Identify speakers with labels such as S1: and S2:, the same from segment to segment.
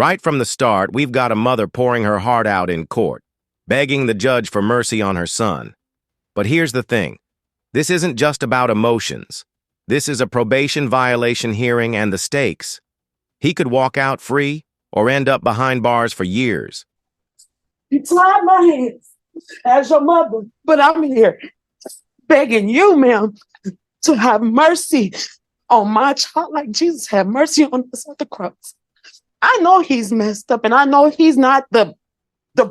S1: Right from the start, we've got a mother pouring her heart out in court, begging the judge for mercy on her son. But here's the thing. This isn't just about emotions. This is a probation violation hearing and the stakes. He could walk out free or end up behind bars for years.
S2: You tied my hands as your mother, but I'm here begging you, ma'am, to have mercy on my child like Jesus had mercy on us at the cross. I know he's messed up and I know he's not the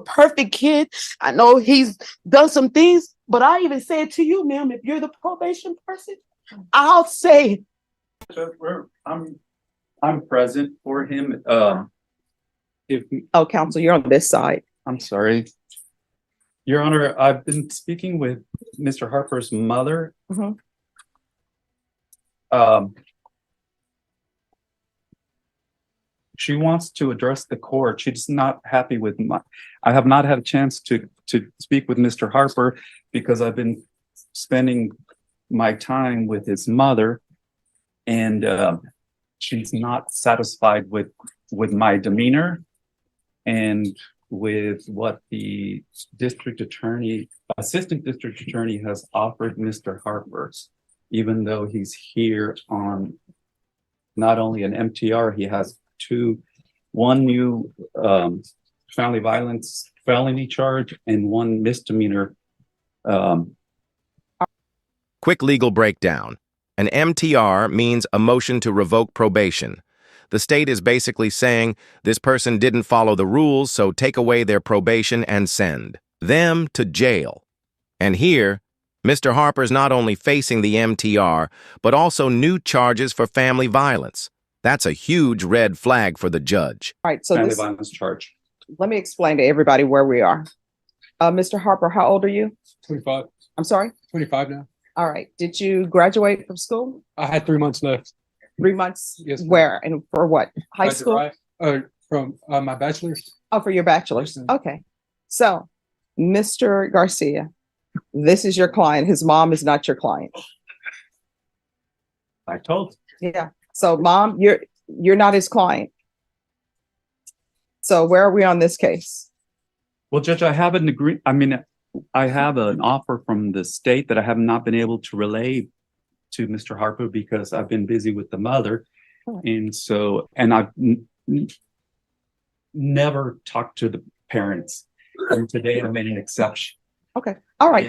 S2: perfect kid. I know he's done some things, but I even said to you, ma'am, if you're the probation person, I'll say.
S3: I'm present for him.
S2: Counsel, you're on this side.
S3: I'm sorry. Your Honor, I've been speaking with Mr. Harper's mother. She wants to address the court. She's not happy with I have not had a chance to speak with Mr. Harper because I've been spending my time with his mother, and she's not satisfied with my demeanor and with what the assistant district attorney has offered Mr. Harper, even though he's here on not only an MTR, he has one new family violence felony charge and one misdemeanor.
S1: Quick legal breakdown. An MTR means a motion to revoke probation. The state is basically saying this person didn't follow the rules, so take away their probation and send them to jail. And here, Mr. Harper's not only facing the MTR, but also new charges for family violence. That's a huge red flag for the judge.
S2: All right, so
S3: family violence charge.
S2: Let me explain to everybody where we are. Mr. Harper, how old are you?
S4: 25.
S2: I'm sorry?
S4: 25 now.
S2: All right. Did you graduate from school?
S4: I had 3 months left.
S2: 3 months?
S4: Yes.
S2: Where and for what? High school?
S4: From my bachelor's.
S2: Oh, for your bachelor's. Okay. So, Mr. Garcia, this is your client. His mom is not your client.
S3: I told.
S2: Yeah. So, Mom, you're not his client. So, where are we on this case?
S3: Well, Judge, I have I have an offer from the state that I have not been able to relay to Mr. Harper because I've been busy with the mother. And I've never talked to the parents. And today I made an exception.
S2: Okay. All right.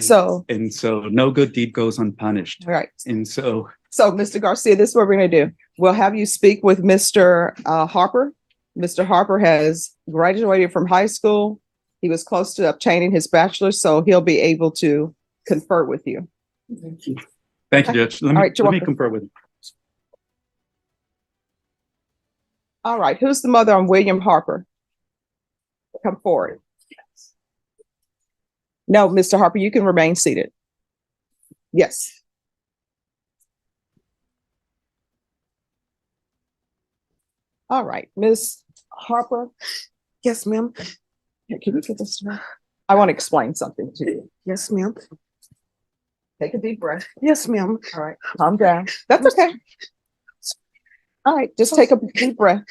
S3: And so no good deed goes unpunished.
S2: All right.
S3: And so
S2: Mr. Garcia, this is what we're going to do. We'll have you speak with Mr. Harper. Mr. Harper has graduated from high school. He was close to obtaining his bachelor's, so he'll be able to confer with you.
S3: Thank you. Thank you, Judge. Let me confer with you.
S2: All right. Who's the mother on William Harper? Come forward. No, Mr. Harper, you can remain seated. Yes. All right, Ms. Harper. Yes, ma'am. Here, can you get this to me? I want to explain something to you. Yes, ma'am. Take a deep breath. Yes, ma'am. All right, calm down. That's okay. All right, just take a deep breath.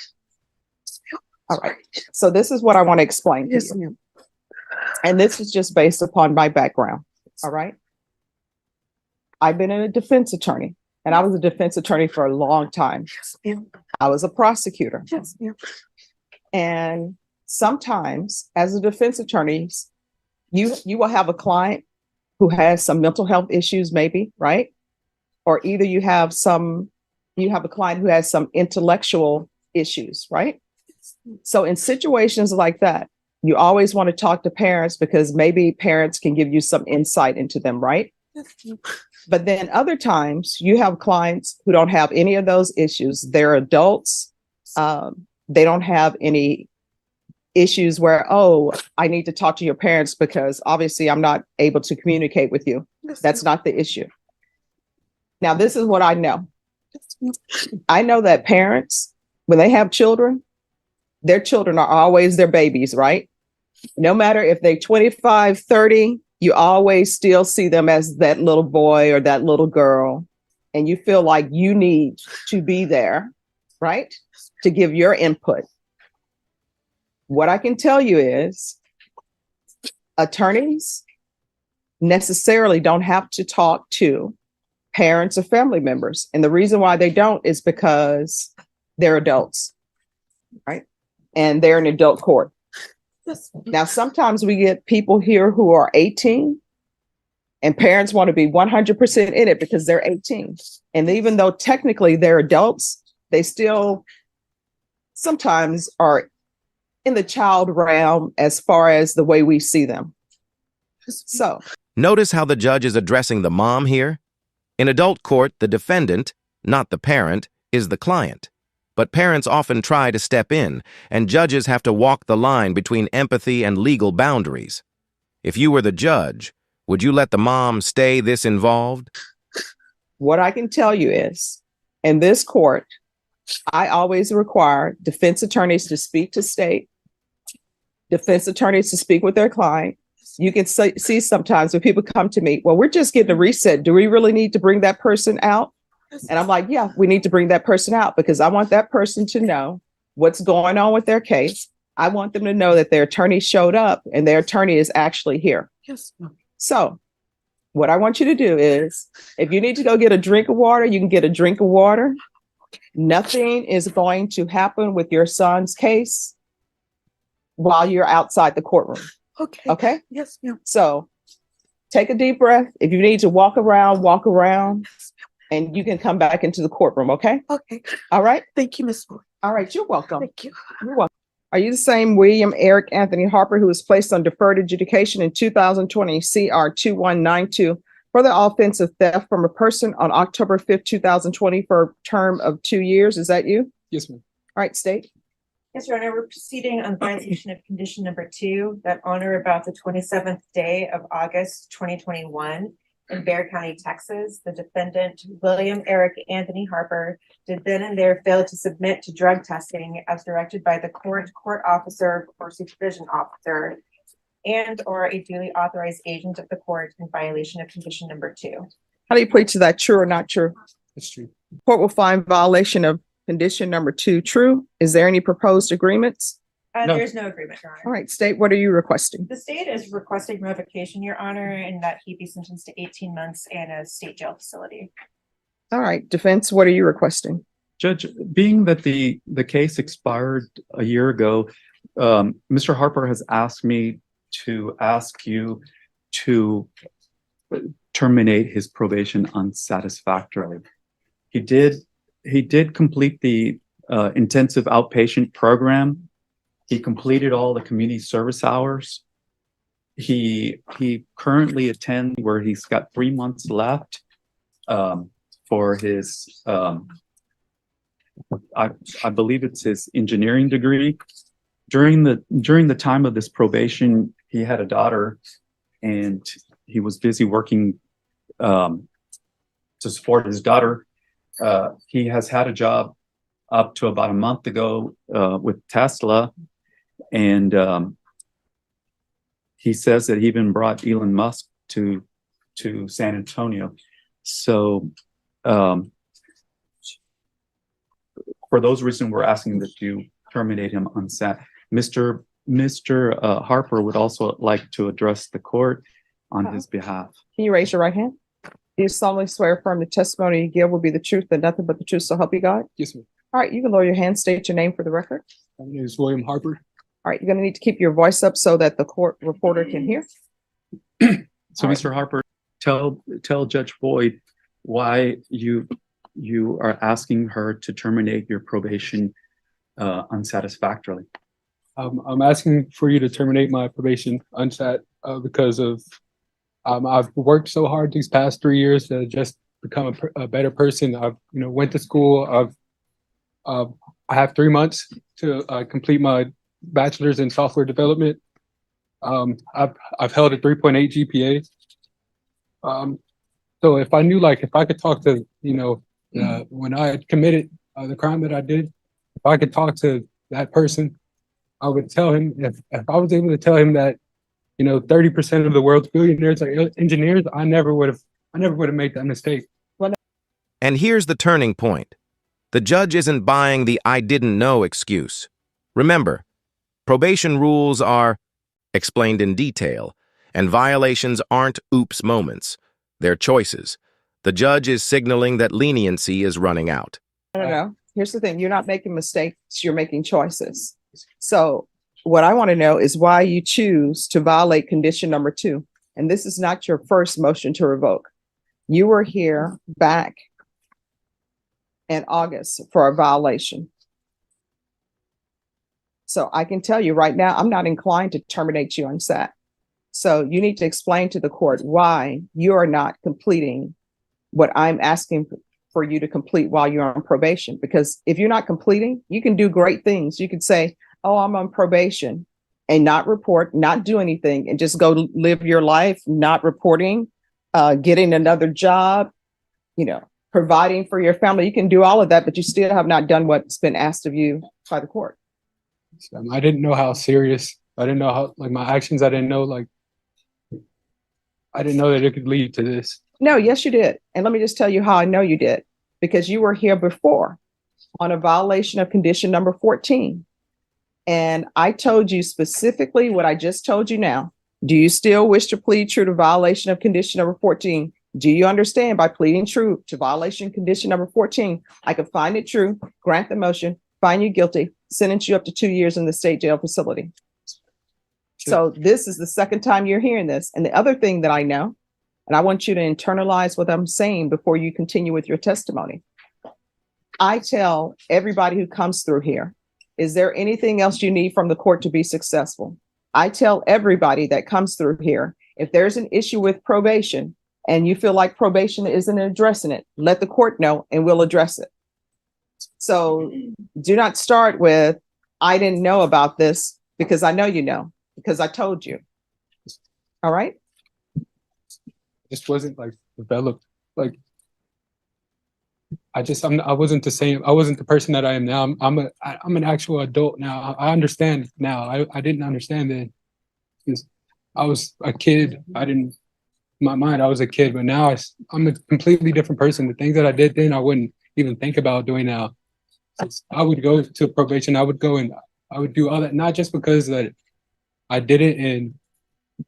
S2: All right. So this is what I want to explain. Yes, ma'am. And this is just based upon my background. All right. I've been a defense attorney, and I was a defense attorney for a long time. Yes, ma'am. I was a prosecutor. Yes, ma'am. And sometimes as a defense attorney, you will have a client who has some mental health issues, maybe, right? Or either you have a client who has some intellectual issues, right? So in situations like that, you always want to talk to parents because maybe parents can give you some insight into them, right? But then other times you have clients who don't have any of those issues. They're adults. They don't have any issues where, oh, I need to talk to your parents because obviously I'm not able to communicate with you. That's not the issue. Now, this is what I know. I know that parents, when they have children, their children are always their babies, right? No matter if they're 25, 30, you always still see them as that little boy or that little girl. And you feel like you need to be there, right? To give your input. What I can tell you is attorneys necessarily don't have to talk to parents or family members. And the reason why they don't is because they're adults, right? And they're in adult court. Now, sometimes we get people here who are 18 and parents want to be 100% in it because they're 18. And even though technically they're adults, they still sometimes are in the child realm as far as the way we see them. So
S1: Notice how the judge is addressing the mom here? In adult court, the defendant, not the parent, is the client. But parents often try to step in, and judges have to walk the line between empathy and legal boundaries. If you were the judge, would you let the mom stay this involved?
S2: what I can tell you is, in this court, I always require defense attorneys to speak to state, defense attorneys to speak with their client. You can see sometimes when people come to me, well, we're just getting a reset. Do we really need to bring that person out? And I'm like, yeah, we need to bring that person out because I want that person to know what's going on with their case. I want them to know that their attorney showed up and their attorney is actually here.
S5: Yes.
S2: So what I want you to do is, if you need to go get a drink of water, you can get a drink of water. Nothing is going to happen with your son's case while you're outside the courtroom.
S5: Okay.
S2: Okay?
S5: Yes, ma'am.
S2: So take a deep breath. If you need to walk around, and you can come back into the courtroom. Okay?
S5: Okay.
S2: All right?
S5: Thank you, Miss Moore.
S2: All right. You're welcome.
S5: Thank you.
S2: You're welcome. Are you the same William Eric Anthony Harper who was placed on deferred adjudication in 2020 CR 2192 for the offense of theft from a person on October 5th, 2020 for a term of 2 years? Is that you?
S4: Yes, ma'am.
S2: All right, state.
S6: Yes, Your Honor, we're proceeding on violation of condition number 2, that on or about the 27th day of August 2021 in Bexar County, Texas, the defendant, William Eric Anthony Harper, did then and there fail to submit to drug testing as directed by the court officer or supervision officer and or a duly authorized agent of the court in violation of condition number 2.
S2: How do you plead to that? True or not true?
S4: It's true.
S2: Court will find violation of condition number 2 true. Is there any proposed agreements?
S4: No.
S6: There's no agreement, Your Honor.
S2: All right, state, what are you requesting?
S6: The state is requesting revocation, Your Honor, and that he be sentenced to 18 months in a state jail facility.
S2: All right, defense, what are you requesting?
S3: Judge, being that the case expired a year ago, Mr. Harper has asked me to ask you to terminate his probation unsatisfactorily. He did complete the intensive outpatient program. He completed all the community service hours. He currently attends where he's got 3 months left for his I believe it's his engineering degree. During the time of this probation, he had a daughter, and he was busy working to support his daughter. He has had a job up to about a month ago with Tesla, and he says that he even brought Elon Musk to San Antonio. So for those reasons, we're asking that you terminate him unsat. Mr. Harper would also like to address the court on his behalf.
S2: Can you raise your right hand? Do you solemnly swear affirm the testimony you give will be the truth and nothing but the truth, so help you God?
S4: Yes, ma'am.
S2: All right, you can lower your hand, state your name for the record.
S4: My name is William Harper.
S2: All right, you're gonna need to keep your voice up so that the court reporter can hear.
S3: So,
S2: All right.
S3: Mr. Harper, tell Judge Boyd why you are asking her to terminate your probation unsatisfactorily.
S4: I'm asking for you to terminate my probation unsat because of I've worked so hard these past 3 years to just become a better person. I've went to school. I have 3 months to complete my bachelor's in software development. I've held a 3.8 GPA. So if I knew, if I could talk to when I had committed the crime that I did, if I could talk to that person, I would tell him, if I was able to tell him that 30% of the world's billionaires are engineers, I never would have made that mistake.
S1: And here's the turning point. The judge isn't buying the "I didn't know" excuse. Remember, Probation rules are explained in detail, and violations aren't oops moments. They're choices. The judge is signaling that leniency is running out.
S2: No. Here's the thing. You're not making mistakes. You're making choices. So what I want to know is why you choose to violate condition number 2. And this is not your first motion to revoke. You were here back in August for a violation. So I can tell you right now, I'm not inclined to terminate you on SAT. So you need to explain to the court why you are not completing what I'm asking for you to complete while you're on probation. Because if you're not completing, you can do great things. You could say, oh, I'm on probation, and not report, not do anything, and just go live your life, not reporting, getting another job, providing for your family. You can do all of that, but you still have not done what's been asked of you by the court.
S4: I didn't know how serious. I didn't know how, my actions. I didn't know that it could lead to this.
S2: No, yes, you did. And let me just tell you how I know you did. Because you were here before on a violation of condition number 14. And I told you specifically what I just told you now. Do you still wish to plead true to violation of condition number 14? Do you understand by pleading true to violation condition number 14, I could find it true, grant the motion, find you guilty, sentence you up to 2 years in the state jail facility? So this is the second time you're hearing this. And the other thing that I know, and I want you to internalize what I'm saying before you continue with your testimony. I tell everybody who comes through here, is there anything else you need from the court to be successful? I tell everybody that comes through here, if there's an issue with probation and you feel like probation isn't addressing it, let the court know and we'll address it. So do not start with, I didn't know about this, because I know you know, because I told you. All right?
S4: Just wasn't developed. I wasn't the same. I wasn't the person that I am now. I'm an actual adult now. I understand now. I didn't understand then. I was a kid. In my mind, I was a kid, but now I'm a completely different person. The things that I did then, I wouldn't even think about doing now. I would go to probation. I would go and I would do all that, not just because that I did it and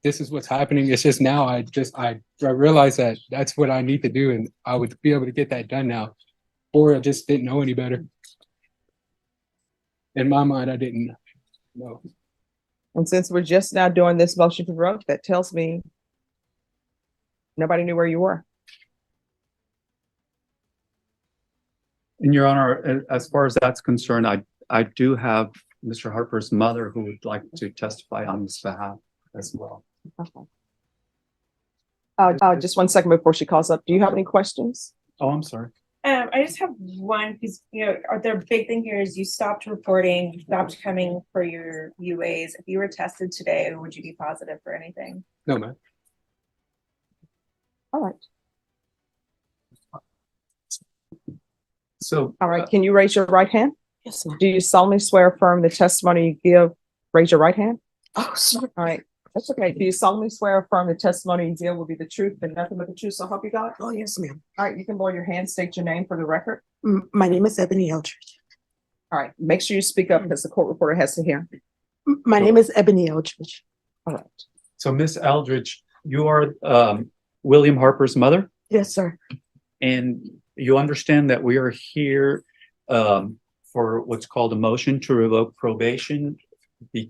S4: this is what's happening. It's just now I realized that that's what I need to do, and I would be able to get that done now. Or I just didn't know any better. In my mind, I didn't know.
S2: And since we're just now doing this motion to revoke, that tells me nobody knew where you were.
S3: And Your Honor, as far as that's concerned, I do have Mr. Harper's mother who would like to testify on his behalf as well.
S2: Okay. Just 1 second before she calls up. Do you have any questions?
S3: Oh, I'm sorry.
S6: I just have one, because the big thing here is you stopped reporting, you stopped coming for your UAs. If you were tested today, would you be positive for anything?
S4: No, man.
S2: All right.
S3: So,
S2: All right. Can you raise your right hand?
S5: Yes, ma'am.
S2: Do you solemnly swear affirm the testimony you give? Raise your right hand.
S5: Oh, sorry.
S2: All right. That's okay. Do you solemnly swear affirm the testimony you give will be the truth and nothing but the truth? So help you God?
S5: Oh, yes, ma'am.
S2: All right. You can lower your hand, state your name for the record.
S5: My name is Ebony Eldridge.
S2: All right. Make sure you speak up because the court reporter has to hear.
S5: My name is Ebony Eldridge.
S2: All right.
S3: so Miss Eldridge, you are William Harper's mother,
S5: Yes, sir.
S3: and you understand that we are here for what's called a motion to revoke probation. The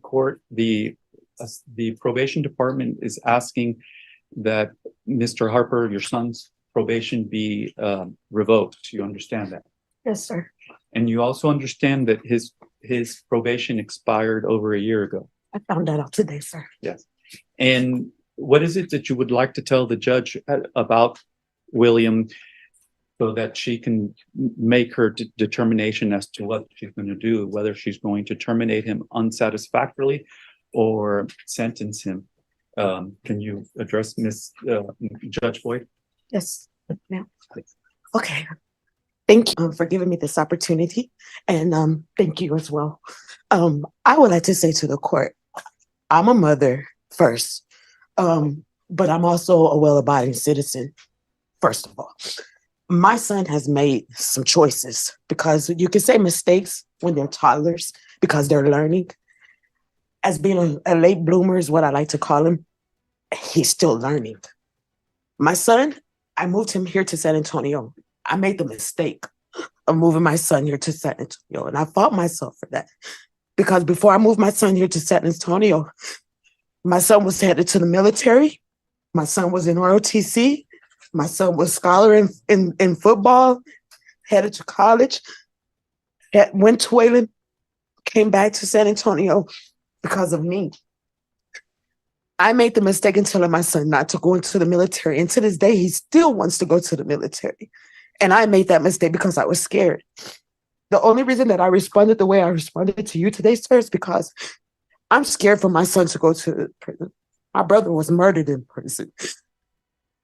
S3: probation department is asking that Mr. Harper, your son's probation, be revoked. You understand that?
S5: Yes, sir.
S3: And you also understand that his probation expired over a year ago.
S5: I found that out today, sir.
S3: Yes. And what is it that you would like to tell the judge about William so that she can make her determination as to what she's going to do, whether she's going to terminate him unsatisfactorily or sentence him? Can you address Judge Boyd?
S5: Yes, ma'am. Okay. Thank you for giving me this opportunity, and thank you as well. I would like to say to the court, I'm a mother first, but I'm also a well-abiding citizen, first of all. My son has made some choices, because you can say mistakes when they're toddlers because they're learning. as being a late bloomer is what I like to call him, he's still learning. My son, I moved him here to San Antonio. I made the mistake of moving my son here to San Antonio, and I fought myself for that. Because before I moved my son here to San Antonio, my son was headed to the military. My son was in ROTC. My son was scholar in football, headed to college, went to Wayland, came back to San Antonio because of me. I made the mistake in telling my son not to go into the military. And to this day, he still wants to go to the military. And I made that mistake because I was scared. The only reason that I responded the way I responded to you today, sir, is because I'm scared for my son to go to prison. My brother was murdered in prison.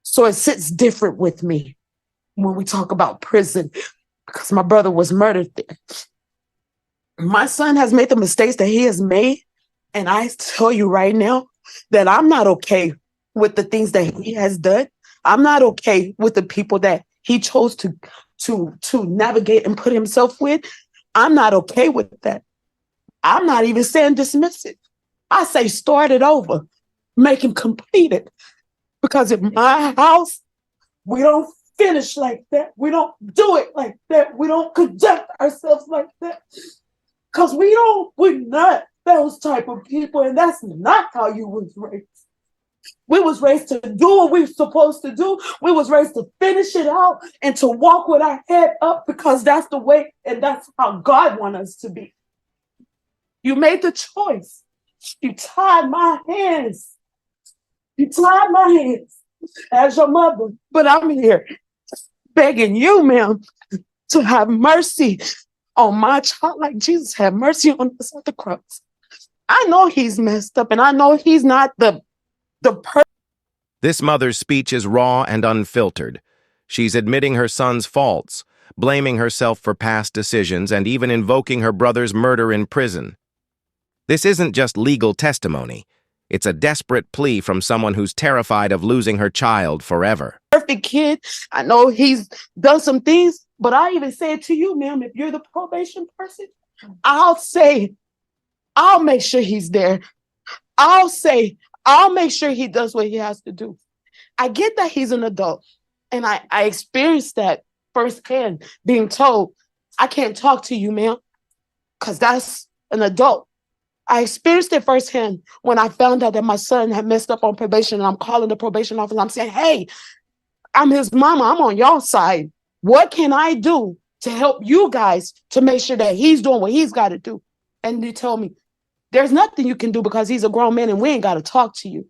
S5: So it sits different with me when we talk about prison, because my brother was murdered there. My son has made the mistakes that he has made. And I tell you right now that I'm not okay with the things that he has done. I'm not okay with the people that he chose to navigate and put himself with. I'm not okay with that. I'm not even saying dismiss it. I say start it over, make him complete it. Because in my house, we don't finish like that. We don't do it like that. We don't conduct ourselves like that. Because we're not those type of people, and that's not how you was raised. We was raised to do what we were supposed to do. We was raised to finish it out and to walk with our head up, because that's the way and that's how God wants us to be. You made the choice. You tied my hands. You tied my hands as your mother. But I'm here begging you, ma'am, to have mercy on my child like Jesus had mercy on us at the cross. I know he's messed up, and I know he's not the person.
S1: This mother's speech is raw and unfiltered. She's admitting her son's faults, blaming herself for past decisions, and even invoking her brother's murder in prison. This isn't just legal testimony. It's a desperate plea from someone who's terrified of losing her child forever.
S5: Perfect kid. I know he's done some things, but I even say it to you, ma'am, if you're the probation person, I'll make sure he's there. I'll make sure he does what he has to do. I get that he's an adult, and I experienced that firsthand, being told, I can't talk to you, ma'am, because that's an adult. I experienced it firsthand when I found out that my son had messed up on probation, and I'm calling the probation office. I'm saying, hey, I'm his mama. I'm on y'all side. What can I do to help you guys to make sure that he's doing what he's got to do? And they told me, there's nothing you can do because he's a grown man and we ain't got to talk to you.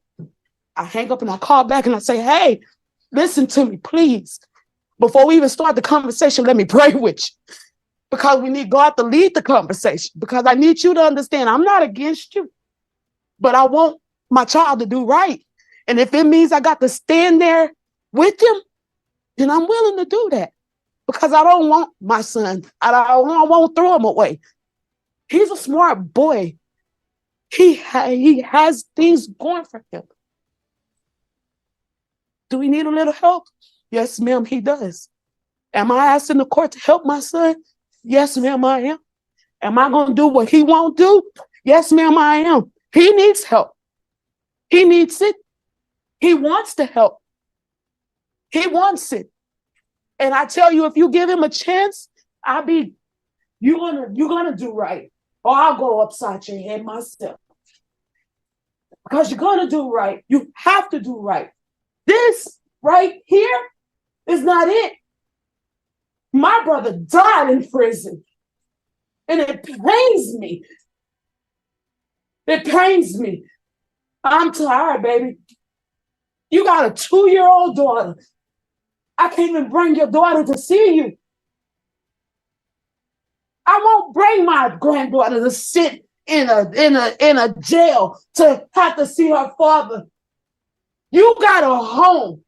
S5: I hang up and I call back and I say, hey, listen to me, please. Before we even start the conversation, let me pray with you. Because we need God to lead the conversation. Because I need you to understand, I'm not against you, but I want my child to do right. And if it means I got to stand there with him, then I'm willing to do that. Because I don't want my son, I won't throw him away. He's a smart boy. He has things going for him. Do we need a little help? Yes, ma'am, he does. Am I asking the court to help my son? Yes, ma'am, I am. Am I going to do what he won't do? Yes, ma'am, I am. He needs help. He needs it. He wants to help. He wants it. And I tell you, if you give him a chance, you're gonna do right. Or I'll go upside your head myself. Because you're gonna do right. You have to do right. This right here is not it. My brother died in prison. And it pains me. It pains me. I'm tired, baby. You got a 2-year-old daughter. I can't even bring your daughter to see you. I won't bring my granddaughter to sit in a jail to have to see her father. You got a home.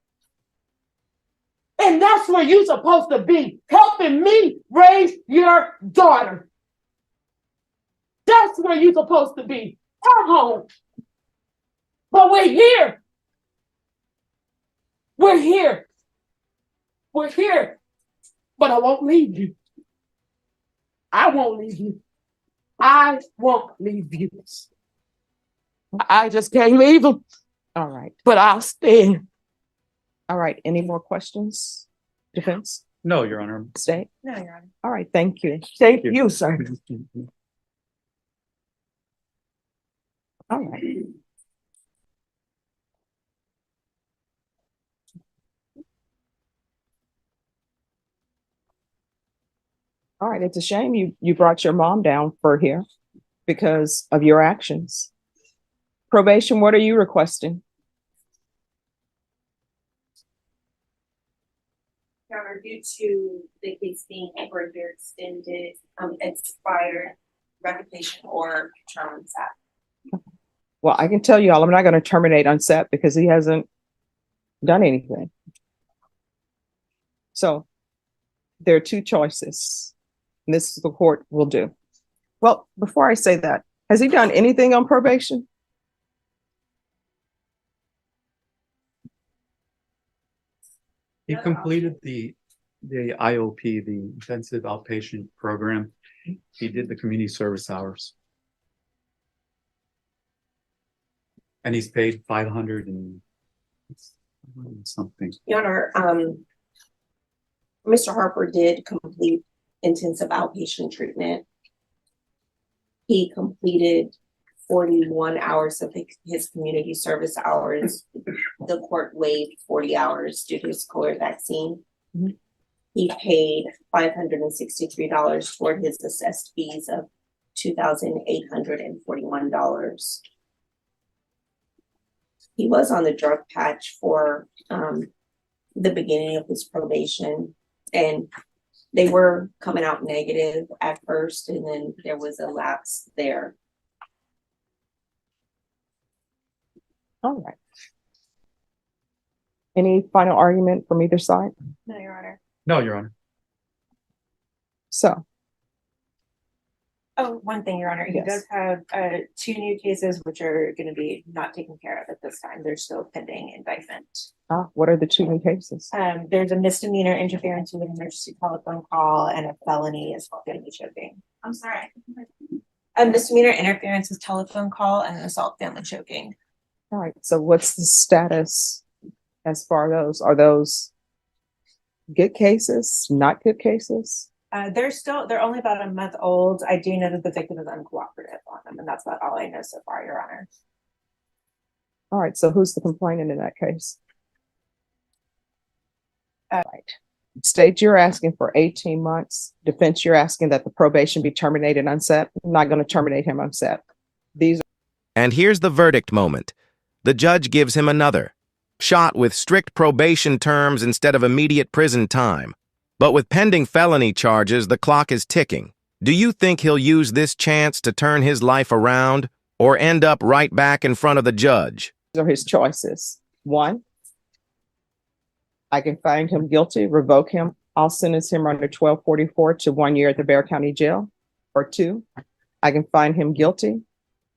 S5: And that's where you're supposed to be, helping me raise your daughter. That's where you're supposed to be, her home. But we're here. We're here. We're here. But I won't leave you. I won't leave you. I won't leave you. I just can't leave him,
S2: All right.
S5: but I'll stay.
S2: All right. Any more questions? Defense,
S3: No, Your Honor.
S2: state?
S6: No, Your Honor.
S2: All right. Thank you.
S5: Thank you, sir.
S2: All right. All right. It's a shame you brought your mom down for here because of your actions. Probation, what are you requesting?
S6: Your Honor, due to the case being over their extended, expired revocation or term on SAT.
S2: Well, I can tell you all, I'm not going to terminate on set because he hasn't done anything. So there are two choices. And this is the court will do. Well, before I say that, has he done anything on probation?
S3: He completed the IOP, the intensive outpatient program. He did the community service hours. And he's paid 500 and something.
S6: Your Honor, Mr. Harper did complete intensive outpatient treatment. He completed 41 hours of his community service hours. The court waived 40 hours due to his COVID vaccine.
S2: Mhm.
S6: He paid $563 toward his assessed fees of $2,841. He was on the drug patch for the beginning of his probation, and they were coming out negative at first, and then there was a lapse there.
S2: All right. Any final argument from either side?
S6: No, Your Honor.
S3: No, Your Honor.
S2: So,
S6: Oh, one thing, Your Honor, he
S2: Yes.
S6: does have two new cases which are going to be not taken care of at this time. They're still pending indictment.
S2: what are the two new cases?
S6: There's a misdemeanor interference with an emergency telephone call and a felony as well, family choking. I'm sorry. A misdemeanor interference with telephone call and an assault family choking.
S2: All right. So what's the status as far as those? Are those good cases, not good cases?
S6: They're only about a month old. I do know that the victim is uncooperative on them, and that's about all I know so far, Your Honor.
S2: All right. So who's the complainant in that case? All right. State, you're asking for 18 months. Defense, you're asking that the probation be terminated on set. I'm not going to terminate him on set. These.
S1: And here's the verdict moment. The judge gives him another shot with strict probation terms instead of immediate prison time. But with pending felony charges, the clock is ticking. Do you think he'll use this chance to turn his life around or end up right back in front of the judge?
S2: Are his choices. One, I can find him guilty, revoke him. I'll sentence him under 1244 to 1 year at the Bexar County Jail. Or two, I can find him guilty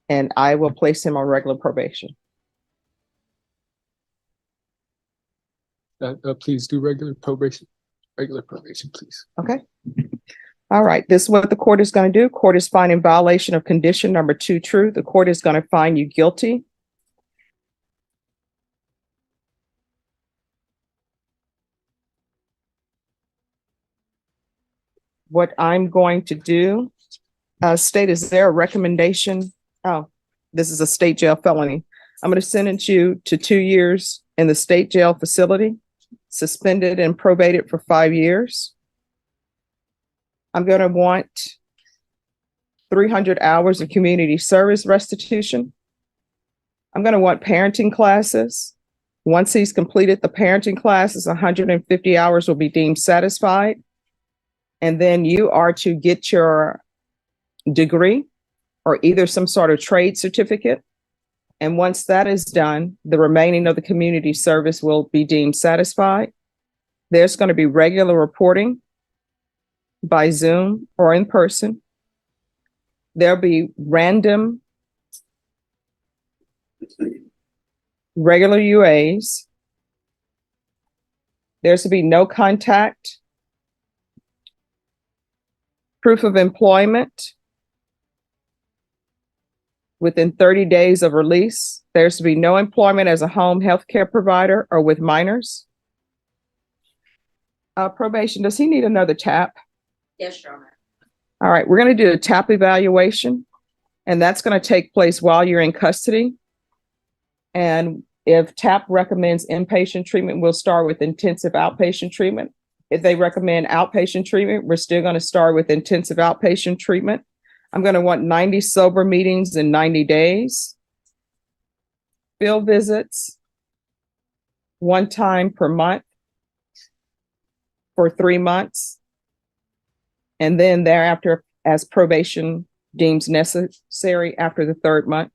S2: and I will place him on regular probation.
S4: Please do regular probation, please.
S2: Okay. All right. This is what the court is going to do. Court is finding violation of condition number 2 true. The court is going to find you guilty. What I'm going to do, state, is there a recommendation? Oh, this is a state jail felony. I'm going to sentence you to 2 years in the state jail facility, suspended and probated for 5 years. I'm going to want 300 hours of community service restitution. I'm going to want parenting classes. Once he's completed the parenting classes, 150 hours will be deemed satisfied. And then you are to get your degree or either some sort of trade certificate. And once that is done, the remaining of the community service will be deemed satisfied. There's going to be regular reporting by Zoom or in person. There'll be random regular UAs. There's to be no contact, proof of employment, within 30 days of release. There's to be no employment as a home health care provider or with minors. Probation, does he need another tap?
S6: Yes, Your Honor.
S2: All right, we're going to do a tap evaluation, and that's going to take place while you're in custody. And if TAP recommends inpatient treatment, we'll start with intensive outpatient treatment. If they recommend outpatient treatment, we're still going to start with intensive outpatient treatment. I'm going to want 90 sober meetings in 90 days. Field visits, 1 time per month for 3 months. And then thereafter, as probation deems necessary after the 3rd month.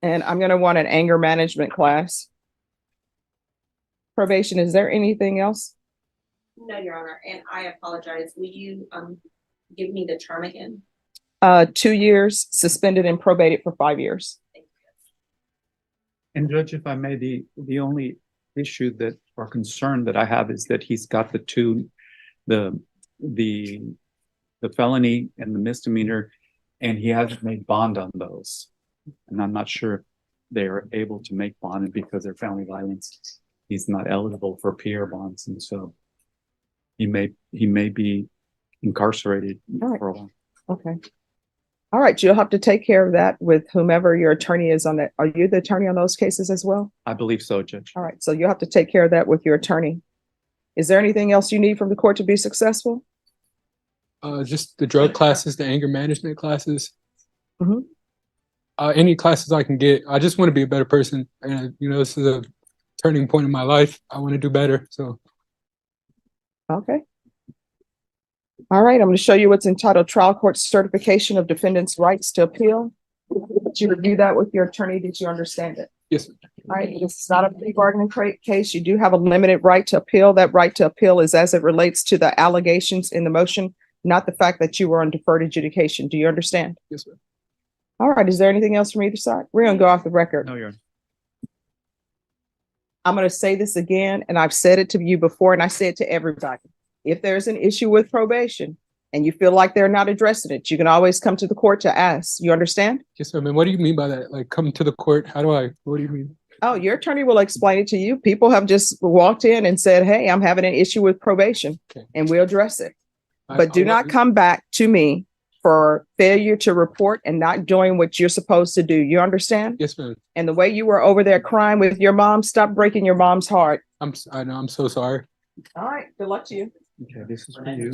S2: And I'm going to want an anger management class. Probation, is there anything else?
S6: No, Your Honor, and I apologize. Will you give me the term again?
S2: 2 years, suspended and probated for 5 years.
S3: And Judge, if I may, the only issue that or concern that I have is that he's got the felony and the misdemeanor, and he hasn't made bond on those. And I'm not sure if they are able to make bond, and because they're family violence, he's not eligible for PR bonds, and so he may be incarcerated for a while.
S2: Okay. All right, you'll have to take care of that with whomever your attorney is on that. Are you the attorney on those cases as well?
S3: I believe so, Judge.
S2: All right, so you'll have to take care of that with your attorney. Is there anything else you need from the court to be successful?
S4: Just the drug classes, the anger management classes.
S2: Mhm.
S4: Any classes I can get. I just want to be a better person. And, this is a turning point in my life. I want to do better. So.
S2: Okay. All right, I'm going to show you what's entitled Trial Court Certification of Defendant's Rights to Appeal. Did you review that with your attorney? Did you understand it?
S4: Yes, sir.
S2: All right, this is not a plea bargaining case. You do have a limited right to appeal. That right to appeal is as it relates to the allegations in the motion, not the fact that you were on deferred adjudication. Do you understand?
S4: Yes, sir.
S2: All right, is there anything else from either side? We're going to go off the record.
S3: No, Your Honor.
S2: I'm going to say this again, and I've said it to you before, and I say it to everybody. If there's an issue with probation and you feel like they're not addressing it, you can always come to the court to ask. You understand?
S4: Yes, sir. I mean, what do you mean by that? Like, come to the court? What do you mean?
S2: Oh, your attorney will explain it to you. People have just walked in and said, hey, I'm having an issue with probation,
S4: Okay.
S2: and we'll address it. But
S4: I'll
S2: do not come back to me for failure to report and not doing what you're supposed to do. You understand?
S4: Yes, ma'am.
S2: And the way you were over there crying with your mom, stop breaking your mom's heart.
S4: I know. I'm so sorry.
S2: All right. Good luck to you.
S3: Okay, this is for you.